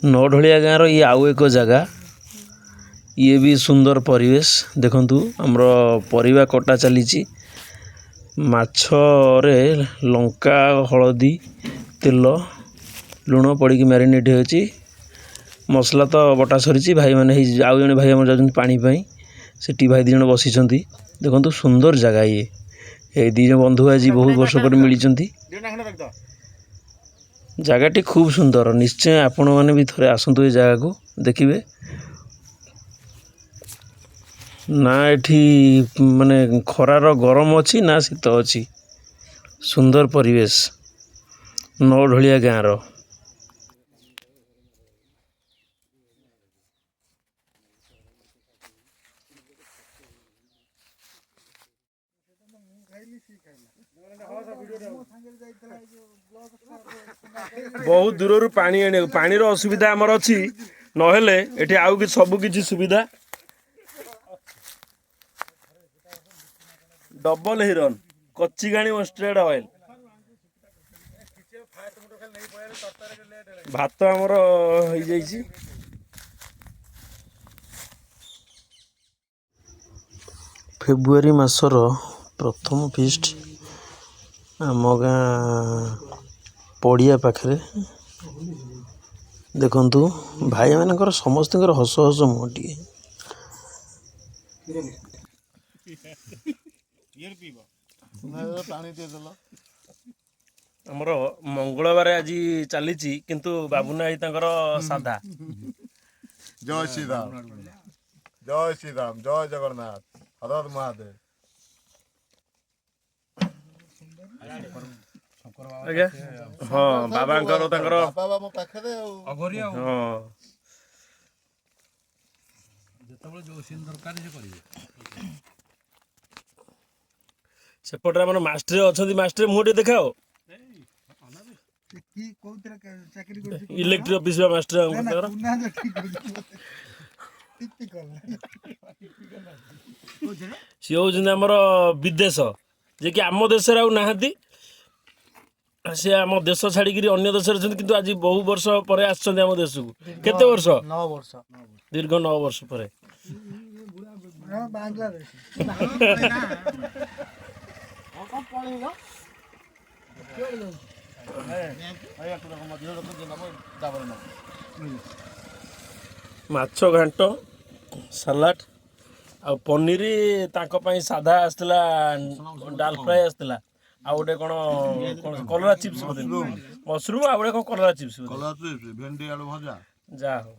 नौढलिया गाँव ये आउ एक जगह ये भी सुंदर परिवेश देखंतु हमर परिवा कटा चली माछरे लंका हलदी तेल लुण पड़ी मैरिनेट होची मसला तो बटा सरी भाई मैंने आउ जने भाई आम जा पानी सेठी भाई दिज बसी देखो सुंदर जगह ये दीज बंधु आज बहुत वर्ष पर मिली जगहटी खूब सुंदर निश्चय आपण मैंने भी थोड़े आसतु ये जगह को देखिए ना एठी माने खरार गरम अच्छी ना शीत अच्छी सुंदर परिवेश नौढलिया गाँव बहुत दूर पानी आने पानी असुविधा आमर अच्छी नहेले एठी आउ कि सब किछि सुविधा डबल हिरन कच्चीगाणी मस्टर्ड ऑयल भात आमर हो जाइछि फेब्रुआरी मासर प्रथम फीस्ट आम गाँ पड़िया पाखे देखंतु भाई मानकर समस्त हस हस मुहटी आमर मंगलवार आज चली किंतु बाबुना भाई तांकर साधा जय श्री राम जय श्री राम जय जगन्नाथ हर महादेव आज्ञा हाँ बाबा बाबा मो पाखरे हाँ सेपटे आम मास्टर अच्छा मास्टर मुझे देखाओ इलेक्ट्रिक ऑफिस मास्टर सी हूँ आमर विदेश जे कि आम देश आउ सी आम देश छाड़ी अन्य देश किंतु आज बहु वर्ष पर आम देश को केते वर्ष 9 वर्ष दीर्घ 9 वर्ष पर माछ घांट सलाड आ पनीर तांको पई साधा आसला डाल फ्राई आसला आ गोटे कौन कलरा चिप्स मशरूम आ गोटे कौन कलरा चिप्स भेंडी आलू भजा जा हो